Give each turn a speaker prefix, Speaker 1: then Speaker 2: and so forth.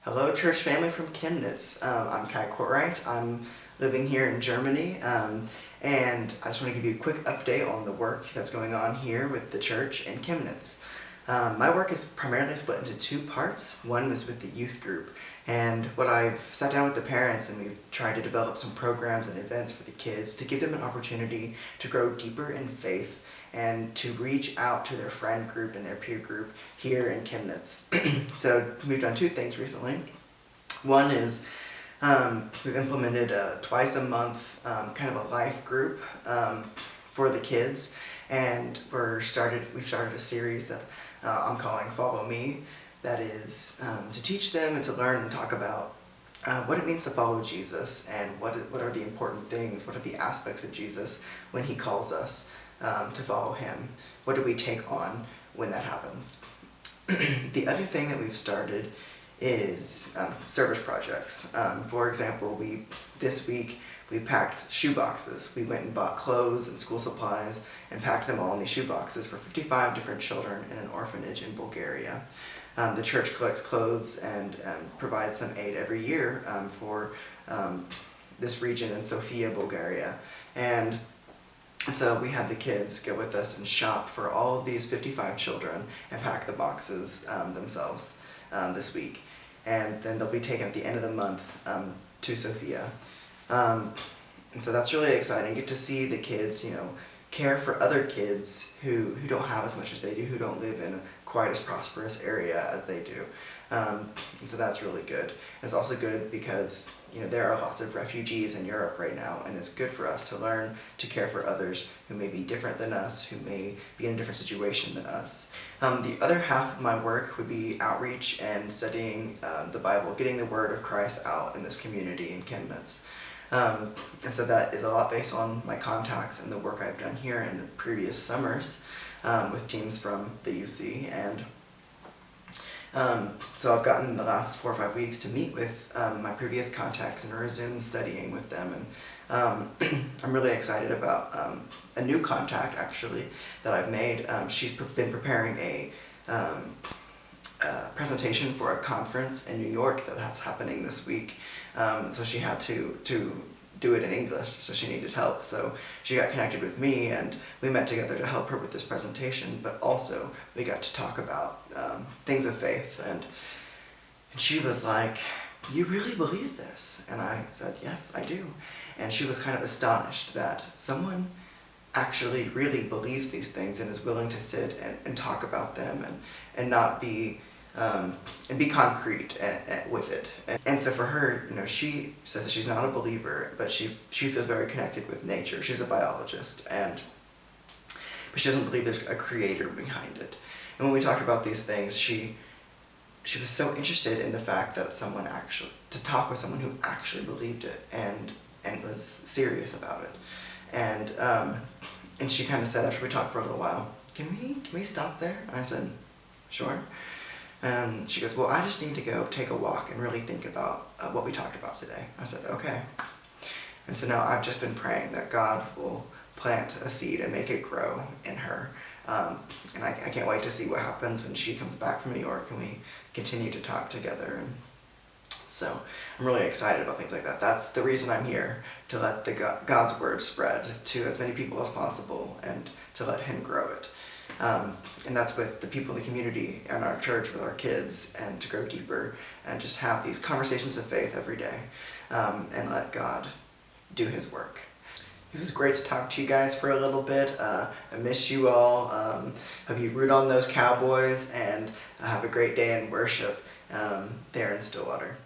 Speaker 1: Hello, church family from Chemnitz. I'm Kye Courtright. I'm living here in Germany, and I just want to give you a quick update on the work that's going on here with the church in Chemnitz. My work is primarily split into two parts. One is with the youth group, and what I've sat down with the parents and we've tried to develop some programs and events for the kids to give them an opportunity to grow deeper in faith and to reach out to their friend group and their peer group here in Chemnitz. So we've done two things recently. One is we've implemented a twice a month kind of a life group for the kids, and we've started a series that I'm calling Follow Me, that is to teach them and to learn and talk about what it means to follow Jesus and what are the important things, what are the aspects of Jesus when he calls us to follow him. What do we take on when that happens? The other thing that we've started is service projects. For example, this week we packed shoe boxes. We went and bought clothes and school supplies and packed them all in these shoe boxes for 55 different children in an orphanage in Bulgaria. The church collects clothes and provides some aid every year for this region in Sofia, Bulgaria. And so we had the kids go with us and shop for all of these 55 children and pack the boxes themselves this week. And then they'll be taken at the end of the month to Sofia. And so that's really exciting. Get to see the kids, care for other kids who don't have as much as they do, who don't live in quite as prosperous area as they do. And so that's really good. It's also good because there are lots of refugees in Europe right now, and it's good for us to learn to care for others who may be different than us, who may be in a different situation than us. The other half of my work would be outreach and studying the Bible, getting the word of Christ out in this community in Chemnitz. And so that is a lot based on my contacts and the work I've done here in the previous summers with teams from the UC. And so I've gotten the last 4 or 5 weeks to meet with my previous contacts and resume studying with them. And I'm really excited about a new contact, actually, that I've made. She's been preparing a presentation for a conference in New York that's happening this week. So she had to do it in English, so she needed help. So she got connected with me, and we met together to help her with this presentation, but also we got to talk about things of faith. And she was like, "You really believe this?" And I said, "Yes, I do." And she was kind of astonished that someone actually really believes these things and is willing to sit and talk about them and not be and be concrete with it. And so for her, she says that she's not a believer, but she feels very connected with nature. She's a biologist, but she doesn't believe there's a creator behind it. And when we talked about these things, she was so interested in the fact that to talk with someone who actually believed it and was serious about it. And she kind of said, after we talked for a little while, can we stop there? And I said, sure. And she goes, well, I just need to go take a walk and really think about what we talked about today. I said, okay. And so now I've just been praying that God will plant a seed and make it grow in her. And I can't wait to see what happens when she comes back from New York and we continue to talk together. And so I'm really excited about things like that. That's the reason I'm here, to let God's word spread to as many people as possible and to let him grow it. And that's with the people in the community and our church, with our kids, and to grow deeper and just have these conversations of faith every day and let God do his work. It was great to talk to you guys for a little bit. I miss you all. Hope you root on those Cowboys, and have a great day in worship there in Stillwater.